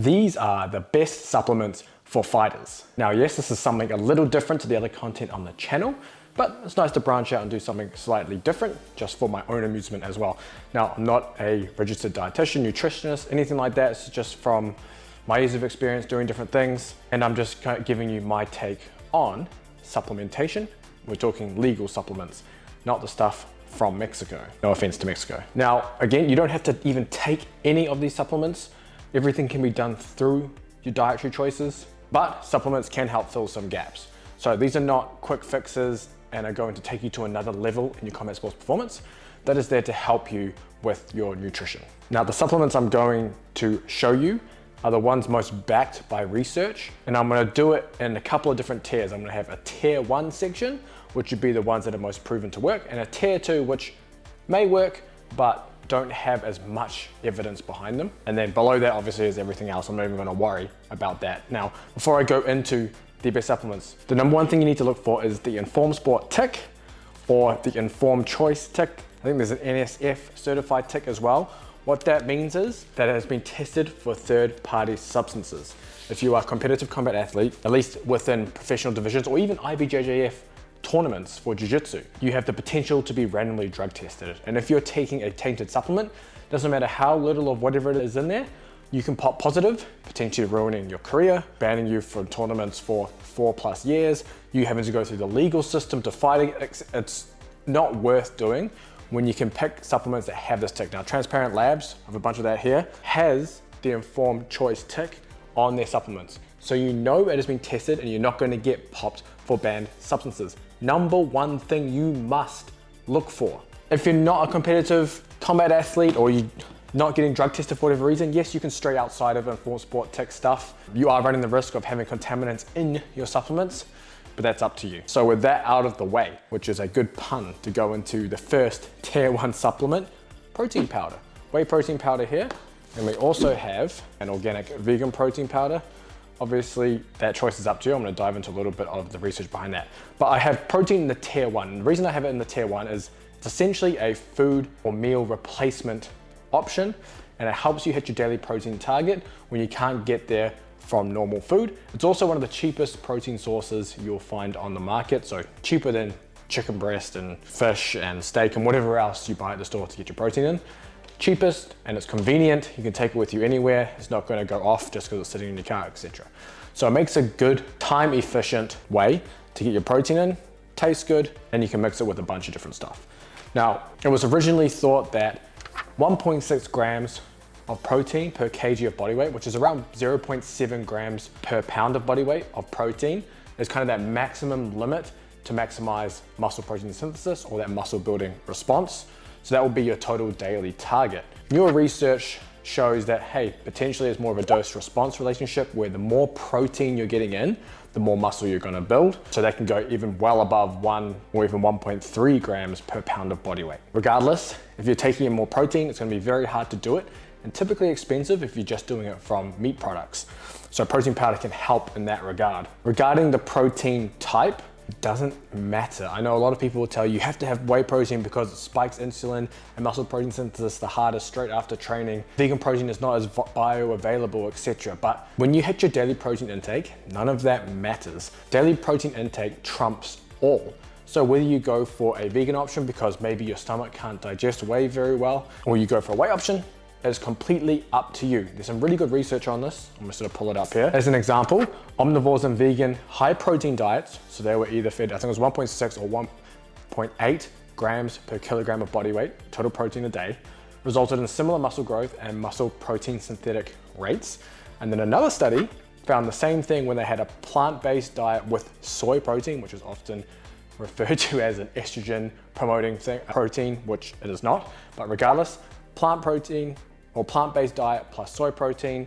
These are the best supplements for fighters. Now, yes, this is something a little different to the other content on the channel, but it's nice to branch out and do something slightly different just for my own amusement as well. Now, I'm not a registered dietitian, nutritionist, anything like that. It's just from my years of experience doing different things, and I'm just kind of giving you my take on supplementation. We're talking legal supplements, not the stuff from Mexico. No offense to Mexico. Now, again, you don't have to even take any of these supplements. Everything can be done through your dietary choices, but supplements can help fill some gaps. So these are not quick fixes and are going to take you to another level in your combat sports performance. That is there to help you with your nutrition. Now, the supplements I'm going to show you are the ones most backed by research, and I'm gonna do it in a couple of different tiers. I'm gonna have a tier 1 section, which would be the ones that are most proven to work, and a tier 2, which may work, but don't have as much evidence behind them. And then below that, obviously, is everything else. I'm not even gonna worry about that. Now, before I go into the best supplements, the number one thing you need to look for is the Informed Sport tick or the Informed Choice tick. I think there's an NSF certified tick as well. What that means is that it has been tested for third-party substances. If you are a competitive combat athlete, at least within professional divisions or even IBJJF tournaments for jiu-jitsu, you have the potential to be randomly drug tested. And if you're taking a tainted supplement, doesn't matter how little of whatever it is in there, you can pop positive, potentially ruining your career, banning you from tournaments for 4+ years, you having to go through the legal system to fight it. It's not worth doing when you can pick supplements that have this tick. Now, Transparent Labs, I have a bunch of that here, has the Informed Choice tick on their supplements. So you know it has been tested and you're not gonna get popped for banned substances. Number one thing you must look for. If you're not a competitive combat athlete or you're not getting drug tested for whatever reason, yes, you can stray outside of Informed Sport tick stuff. You are running the risk of having contaminants in your supplements, but that's up to you. So with that out of the way, which is a good pun to go into the first tier 1 supplement, protein powder. Whey protein powder here, and we also have an organic vegan protein powder. Obviously, that choice is up to you. I'm gonna dive into a little bit of the research behind that. But I have protein in the tier 1. The reason I have it in the tier 1 is it's essentially a food or meal replacement option, and it helps you hit your daily protein target when you can't get there from normal food. It's also one of the cheapest protein sources you'll find on the market, so cheaper than chicken breast and fish and steak and whatever else you buy at the store to get your protein in. Cheapest, and it's convenient. You can take it with you anywhere. It's not gonna go off just because it's sitting in your car, etc. So it makes a good, time-efficient way to get your protein in, tastes good, and you can mix it with a bunch of different stuff. Now, it was originally thought that 1.6 grams of protein per kg of body weight, which is around 0.7 grams per pound of body weight of protein, is kind of that maximum limit to maximize muscle protein synthesis or that muscle building response. So that will be your total daily target. Newer research shows that, hey, potentially it's more of a dose response relationship where the more protein you're getting in, the more muscle you're gonna build. So that can go even well above 1 or even 1.3 grams per pound of body weight. Regardless, if you're taking in more protein, it's gonna be very hard to do it and typically expensive if you're just doing it from meat products. So protein powder can help in that regard. Regarding the protein type, it doesn't matter. I know a lot of people will tell you have to have whey protein because it spikes insulin and muscle protein synthesis the hardest straight after training. Vegan protein is not as bioavailable, etc. But when you hit your daily protein intake, none of that matters. Daily protein intake trumps all. So whether you go for a vegan option because maybe your stomach can't digest whey very well, or you go for a whey option, is completely up to you. There's some really good research on this. I'm just gonna pull it up here. As an example, omnivores and vegan high protein diets, so they were either fed, I think it was 1.6 or 1.8 grams per kilogram of body weight, total protein a day, resulted in similar muscle growth and muscle protein synthetic rates. And then another study found the same thing when they had a plant-based diet with soy protein, which is often referred to as an estrogen promoting protein, which it is not. But regardless, plant protein or plant-based diet plus soy protein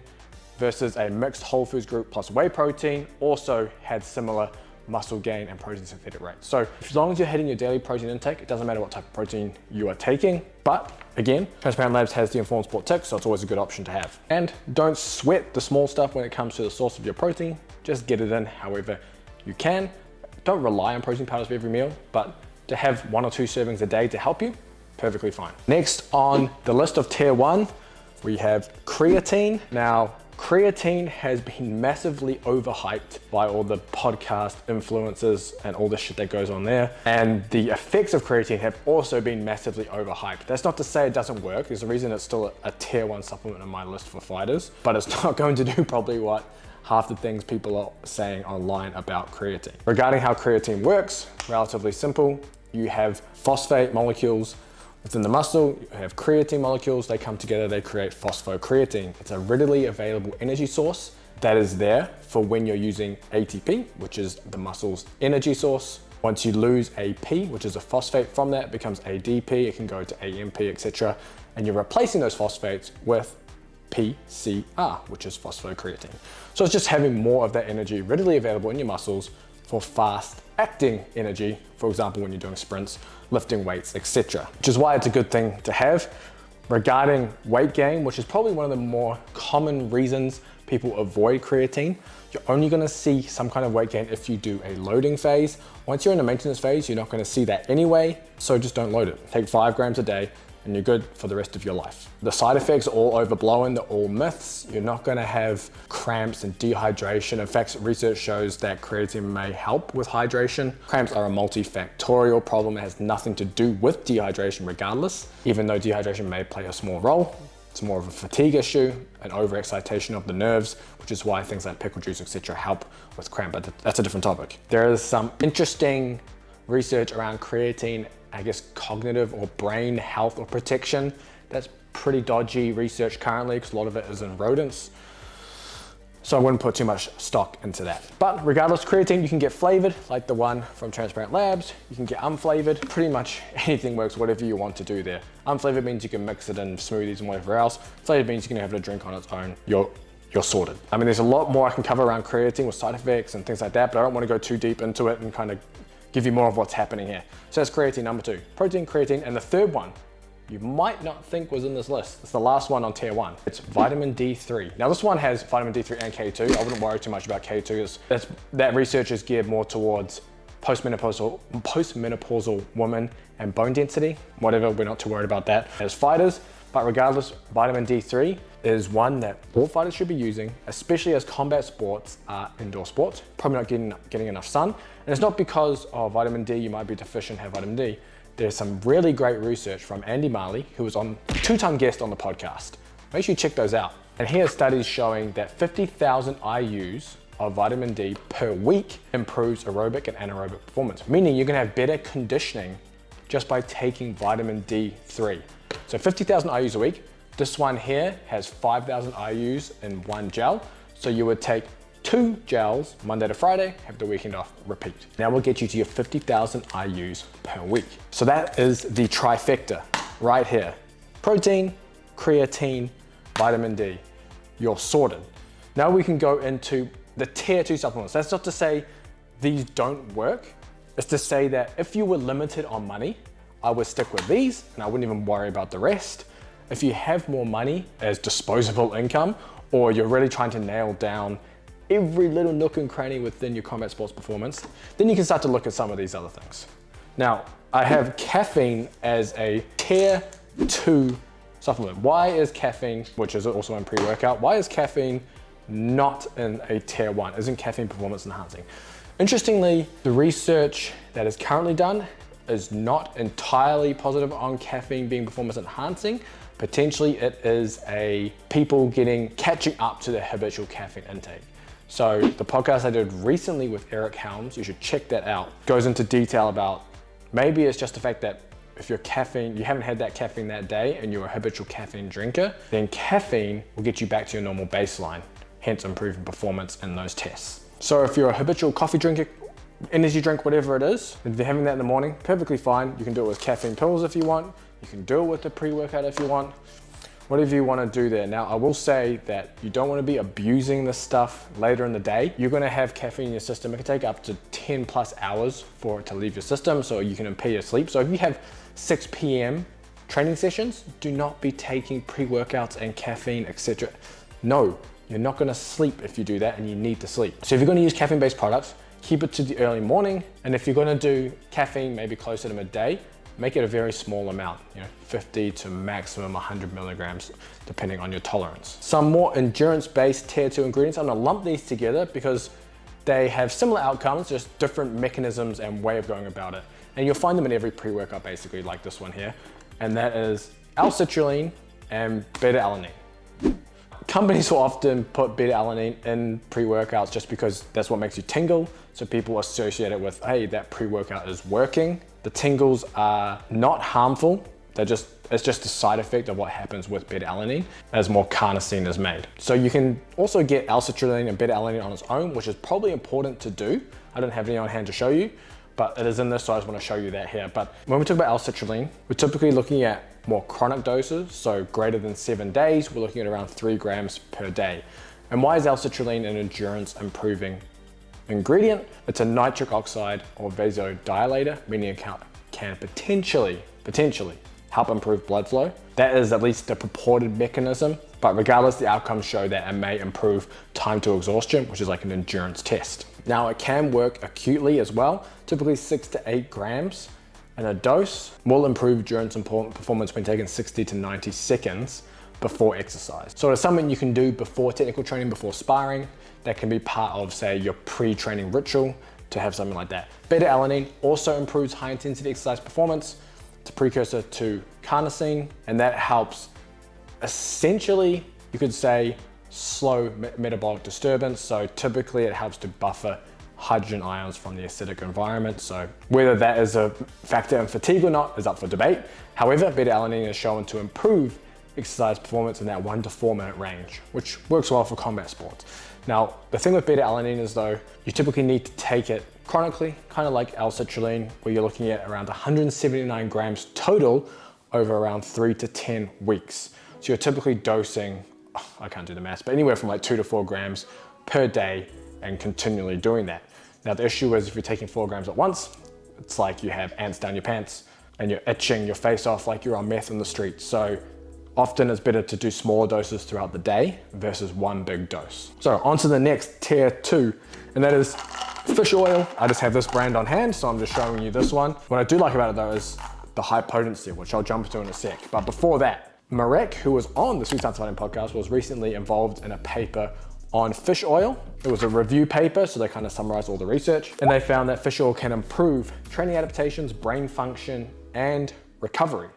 versus a mixed whole foods group plus whey protein also had similar muscle gain and protein synthetic rates. So as long as you're hitting your daily protein intake, it doesn't matter what type of protein you are taking. But again, Transparent Labs has the Informed Sport tick, so it's always a good option to have. And don't sweat the small stuff when it comes to the source of your protein. Just get it in however you can. Don't rely on protein powders for every meal, but to have 1 or 2 servings a day to help you, perfectly fine. Next on the list of tier 1, we have creatine. Now, creatine has been massively overhyped by all the podcast influencers and all the shit that goes on there. And the effects of creatine have also been massively overhyped. That's not to say it doesn't work. There's a reason it's still a tier 1 supplement on my list for fighters, but it's not going to do probably what half the things people are saying online about creatine. Regarding how creatine works, relatively simple. You have phosphate molecules within the muscle, you have creatine molecules, they come together, they create phosphocreatine. It's a readily available energy source that is there for when you're using ATP, which is the muscle's energy source. Once you lose AP, which is a phosphate from that, it becomes ADP, it can go to AMP, etc. And you're replacing those phosphates with PCR, which is phosphocreatine. So it's just having more of that energy readily available in your muscles for fast acting energy, for example, when you're doing sprints, lifting weights, etc. Which is why it's a good thing to have. Regarding weight gain, which is probably one of the more common reasons people avoid creatine, you're only gonna see some kind of weight gain if you do a loading phase. Once you're in a maintenance phase, you're not gonna see that anyway, so just don't load it. Take 5 grams a day, and you're good for the rest of your life. The side effects are all overblown, they're all myths. You're not gonna have cramps and dehydration. In fact, research shows that creatine may help with hydration. Cramps are a multifactorial problem. It has nothing to do with dehydration regardless, even though dehydration may play a small role. It's more of a fatigue issue, an overexcitation of the nerves, which is why things like pickle juice, etc. help with cramp, but that's a different topic. There is some interesting research around creatine, I guess cognitive or brain health or protection. That's pretty dodgy research currently because a lot of it is in rodents. So I wouldn't put too much stock into that. But regardless, creatine you can get flavored like the one from Transparent Labs. You can get unflavored. Pretty much anything works, whatever you want to do there. Unflavored means you can mix it in smoothies and whatever else. Flavored means you can have it a drink on its own. You're sorted. I mean, there's a lot more I can cover around creatine with side effects and things like that, but I don't want to go too deep into it and kind of give you more of what's happening here. So that's creatine number 2. Protein, creatine, and the third one you might not think was in this list. It's the last one on tier 1. It's vitamin D3. Now this one has vitamin D3 and K2. I wouldn't worry too much about K2. That research is geared more towards postmenopausal women and bone density. Whatever, we're not too worried about that as fighters. But regardless, vitamin D3 is one that all fighters should be using, especially as combat sports are indoor sports. Probably not getting enough sun. And it's not because of vitamin D, you might be deficient, have vitamin D. There's some really great research from Andy Marley, who was on a 2-time guest on the podcast. Make sure you check those out. And he has studies showing that 50,000 IUs of vitamin D per week improves aerobic and anaerobic performance, meaning you're gonna have better conditioning just by taking vitamin D3. So 50,000 IUs a week. This one here has 5,000 IUs in one gel. So you would take 2 gels Monday to Friday, have the weekend off, repeat. Now we'll get you to your 50,000 IUs per week. So that is the trifecta right here. Protein, creatine, vitamin D. You're sorted. Now we can go into the tier 2 supplements. That's not to say these don't work. It's to say that if you were limited on money, I would stick with these and I wouldn't even worry about the rest. If you have more money as disposable income, or you're really trying to nail down every little nook and cranny within your combat sports performance, then you can start to look at some of these other things. Now, I have caffeine as a tier 2 supplement. Why is caffeine, which is also in pre-workout, why is caffeine not in a tier 1? Isn't caffeine performance enhancing? Interestingly, the research that is currently done is not entirely positive on caffeine being performance enhancing. Potentially it is people catching up to their habitual caffeine intake. So the podcast I did recently with Eric Helms, you should check that out, goes into detail about maybe it's just the fact that if you haven't had that caffeine that day and you're a habitual caffeine drinker, then caffeine will get you back to your normal baseline, hence improving performance in those tests. So if you're a habitual coffee drinker, energy drink, whatever it is, if you're having that in the morning, perfectly fine. You can do it with caffeine pills if you want. You can do it with the pre-workout if you want. Whatever you want to do there. Now, I will say that you don't want to be abusing this stuff later in the day. You're going to have caffeine in your system. It can take up to 10 plus hours for it to leave your system, so you can impair your sleep. So if you have 6 p.m. training sessions, do not be taking pre-workouts and caffeine, etc. No, you're not going to sleep if you do that, and you need to sleep. So if you're going to use caffeine-based products, keep it to the early morning. And if you're going to do caffeine maybe closer to midday, make it a very small amount, 50 to maximum 100 milligrams, depending on your tolerance. Some more endurance-based tier 2 ingredients, I'm gonna lump these together because they have similar outcomes, just different mechanisms and way of going about it. And you'll find them in every pre-workout basically, like this one here. And that is L-citrulline and beta-alanine. Companies will often put beta-alanine in pre-workouts just because that's what makes you tingle. So people associate it with, hey, that pre-workout is working. The tingles are not harmful. It's just a side effect of what happens with beta-alanine as more carnosine is made. So you can also get L-citrulline and beta-alanine on its own, which is probably important to do. I don't have any on hand to show you, but it is in this, so I just want to show you that here. But when we talk about L-citrulline, we're typically looking at more chronic doses, so greater than 7 days, we're looking at around 3 grams per day. And why is L-citrulline an endurance improving ingredient? It's a nitric oxide or vasodilator, meaning it can potentially help improve blood flow. That is at least the purported mechanism, but regardless, the outcomes show that it may improve time to exhaustion, which is like an endurance test. Now it can work acutely as well. Typically 6 to 8 grams in a dose will improve endurance and performance when taken 60 to 90 seconds before exercise. So it's something you can do before technical training, before sparring. That can be part of, say, your pre-training ritual to have something like that. Beta-alanine also improves high intensity exercise performance. It's a precursor to carnosine, and that helps essentially, you could say, slow metabolic disturbance. So typically it helps to buffer hydrogen ions from the acidic environment. So whether that is a factor in fatigue or not is up for debate. However, beta-alanine is shown to improve exercise performance in that 1 to 4 minute range, which works well for combat sports. Now, the thing with beta-alanine is though, you typically need to take it chronically, kind of like L-citrulline, where you're looking at around 179 grams total over around 3 to 10 weeks. So you're typically dosing, I can't do the maths, but anywhere from like 2 to 4 grams per day and continually doing that. Now the issue is if you're taking 4 grams at once, it's like you have ants down your pants and you're itching your face off like you're on meth in the street. So often it's better to do smaller doses throughout the day versus one big dose. So on to the next tier 2, and that is fish oil. I just have this brand on hand, so I'm just showing you this one. What I do like about it though is the high potency, which I'll jump to in a sec. But before that, Marek, who was on the Sweet Science Fighting podcast, was recently involved in a paper on fish oil. It was a review paper, so they kind of summarized all the research, and they found that fish oil can improve training adaptations, brain function, and recovery.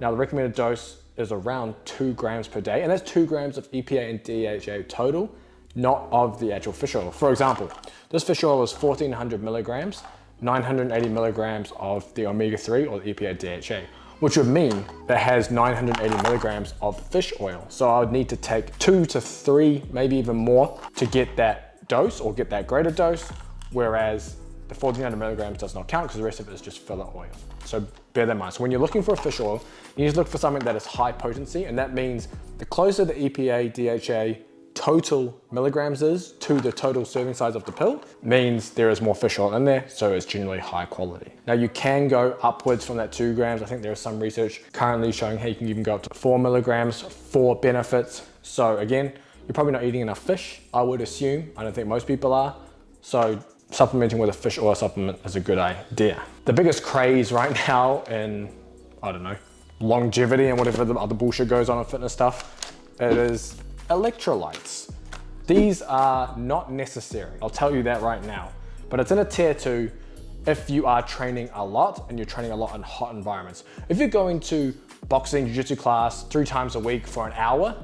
Now the recommended dose is around 2 grams per day, and that's 2 grams of EPA and DHA total, not of the actual fish oil. For example, this fish oil is 1400 milligrams, 980 milligrams of the omega-3 or the EPA DHA, which would mean that has 980 milligrams of fish oil. So I would need to take 2 to 3, maybe even more to get that dose or get that greater dose, whereas the 1400 milligrams does not count because the rest of it is just filler oil. So bear that in mind. So when you're looking for a fish oil, you need to look for something that is high potency, and that means the closer the EPA, DHA total milligrams is to the total serving size of the pill, means there is more fish oil in there, so it's generally high quality. Now you can go upwards from that 2 grams. I think there is some research currently showing how you can even go up to 4 milligrams for benefits. So again, you're probably not eating enough fish, I would assume. I don't think most people are. So supplementing with a fish oil supplement is a good idea. The biggest craze right now in, I don't know, longevity and whatever the other bullshit goes on in fitness stuff, it is electrolytes. These are not necessary, I'll tell you that right now, but it's in a tier 2 if you are training a lot and you're training a lot in hot environments. If you're going to boxing, jiu-jitsu class 3 times a week for an hour,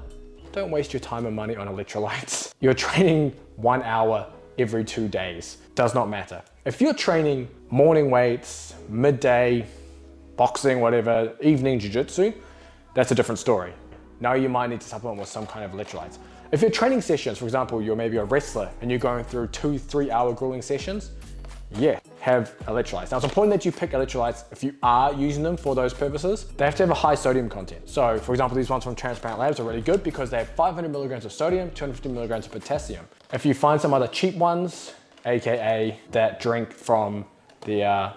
don't waste your time and money on electrolytes. You're training 1 hour every 2 days, does not matter. If you're training morning weights, midday, boxing, whatever, evening jiu-jitsu, that's a different story. Now you might need to supplement with some kind of electrolytes. If you're training sessions, for example, you're maybe a wrestler and you're going through 2-3 hour grueling sessions, yeah, have electrolytes. Now it's important that you pick electrolytes if you are using them for those purposes. They have to have a high sodium content. So for example, these ones from Transparent Labs are really good because they have 500 milligrams of sodium, 250 milligrams of potassium. If you find some other cheap ones, AKA that drink from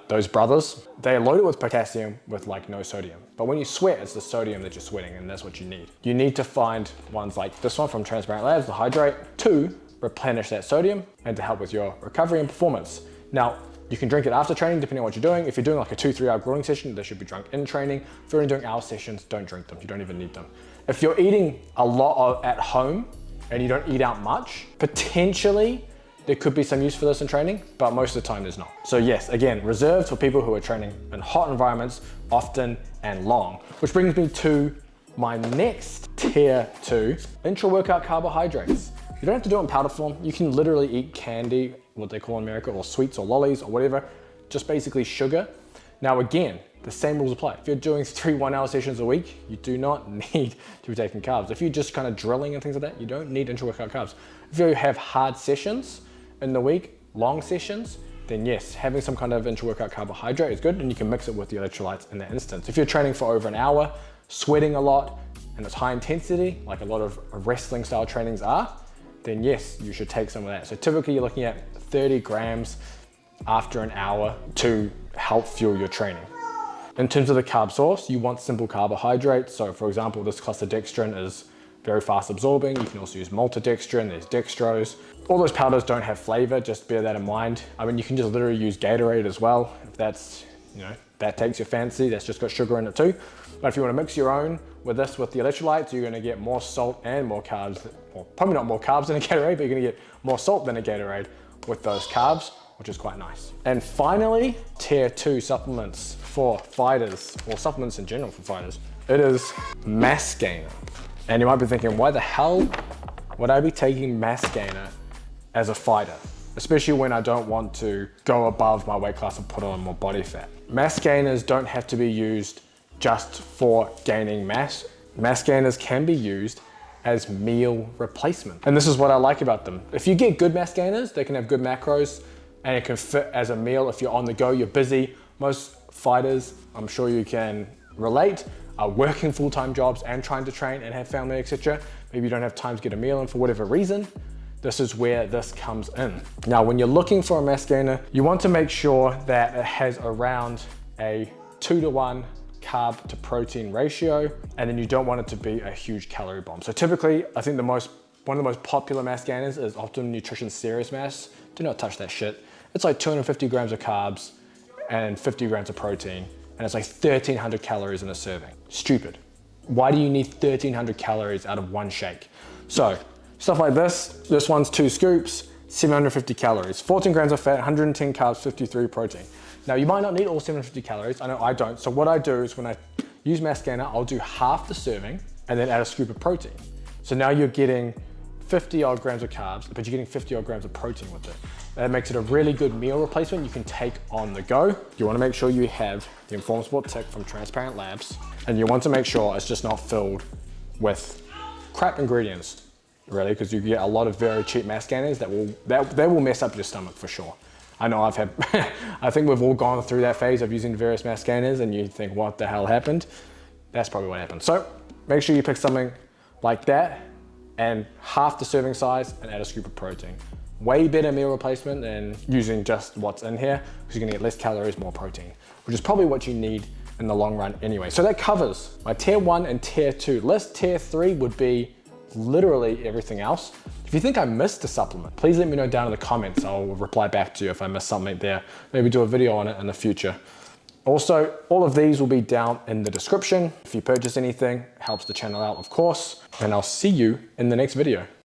those brothers, they're loaded with potassium with like no sodium. But when you sweat, it's the sodium that you're sweating, and that's what you need. You need to find ones like this one from Transparent Labs, the Hydrate, to replenish that sodium and to help with your recovery and performance. Now, You can drink it after training, depending on what you're doing. If you're doing like a 2-3 hour grueling session, they should be drunk in training. If you're only doing hour sessions, don't drink them. You don't even need them. If you're eating a lot at home and you don't eat out much, potentially there could be some use for this in training, but most of the time there's not. So yes, again, reserved for people who are training in hot environments often and long. Which brings me to my next tier 2, intra-workout carbohydrates. You don't have to do it in powder form. You can literally eat candy, what they call in America, or sweets or lollies or whatever, just basically sugar. Now again, the same rules apply. If you're doing 3 1-hour sessions a week, you do not need to be taking carbs. If you're just kind of drilling and things like that, you don't need intra-workout carbs. If you have hard sessions in the week, long sessions, then yes, having some kind of intra-workout carbohydrate is good, and you can mix it with the electrolytes in that instance. If you're training for over an hour, sweating a lot, and it's high intensity, like a lot of wrestling style trainings are, then yes, you should take some of that. So typically you're looking at 30 grams after an hour to help fuel your training. In terms of the carb source, you want simple carbohydrates. So for example, this clusterdextrin is very fast absorbing. You can also use maltodextrin, there's dextrose. All those powders don't have flavor, just bear that in mind. I mean, you can just literally use Gatorade as well. If that's, that takes your fancy, that's just got sugar in it too. But if you want to mix your own with this, with the electrolytes, you're going to get more salt and more carbs. Well, probably not more carbs than a Gatorade, but you're going to get more salt than a Gatorade with those carbs, which is quite nice. And finally, tier 2 supplements for fighters, or supplements in general for fighters. It is mass gainer. And you might be thinking, why the hell would I be taking mass gainer as a fighter? Especially when I don't want to go above my weight class and put on more body fat. Mass gainers don't have to be used just for gaining mass. Mass gainers can be used as meal replacement. And this is what I like about them. If you get good mass gainers, they can have good macros and it can fit as a meal if you're on the go, you're busy. Most fighters, I'm sure you can relate, are working full-time jobs and trying to train and have family, etc. Maybe you don't have time to get a meal in for whatever reason. This is where this comes in. Now, when you're looking for a mass gainer, you want to make sure that it has around a 2-to-1 carb to protein ratio, and then you don't want it to be a huge calorie bomb. So typically, I think one of the most popular mass gainers is Optimum Nutrition Serious Mass. Do not touch that shit. It's like 250 grams of carbs and 50 grams of protein, and it's like 1,300 calories in a serving. Stupid. Why do you need 1,300 calories out of one shake? So stuff like this one's 2 scoops, 750 calories, 14 grams of fat, 110 carbs, 53 protein. Now you might not need all 750 calories, I know I don't. So what I do is when I use mass gainer, I'll do half the serving and then add a scoop of protein. So now you're getting 50 odd grams of carbs, but you're getting 50 odd grams of protein with it. That makes it a really good meal replacement you can take on the go. You wanna make sure you have the Informed Sport Tech from Transparent Labs, and you want to make sure it's just not filled with crap ingredients, really, because you get a lot of very cheap mass gainers that will mess up your stomach for sure. I know I've had, I think we've all gone through that phase of using various mass gainers and you think, what the hell happened? That's probably what happened. So make sure you pick something like that and half the serving size and add a scoop of protein. Way better meal replacement than using just what's in here, because you're gonna get less calories, more protein, which is probably what you need in the long run anyway. So that covers my tier 1 and tier 2 list. Tier 3 would be literally everything else. If you think I missed a supplement, please let me know down in the comments. I'll reply back to you if I missed something there. Maybe do a video on it in the future. Also, all of these will be down in the description. If you purchase anything, it helps the channel out, of course. And I'll see you in the next video.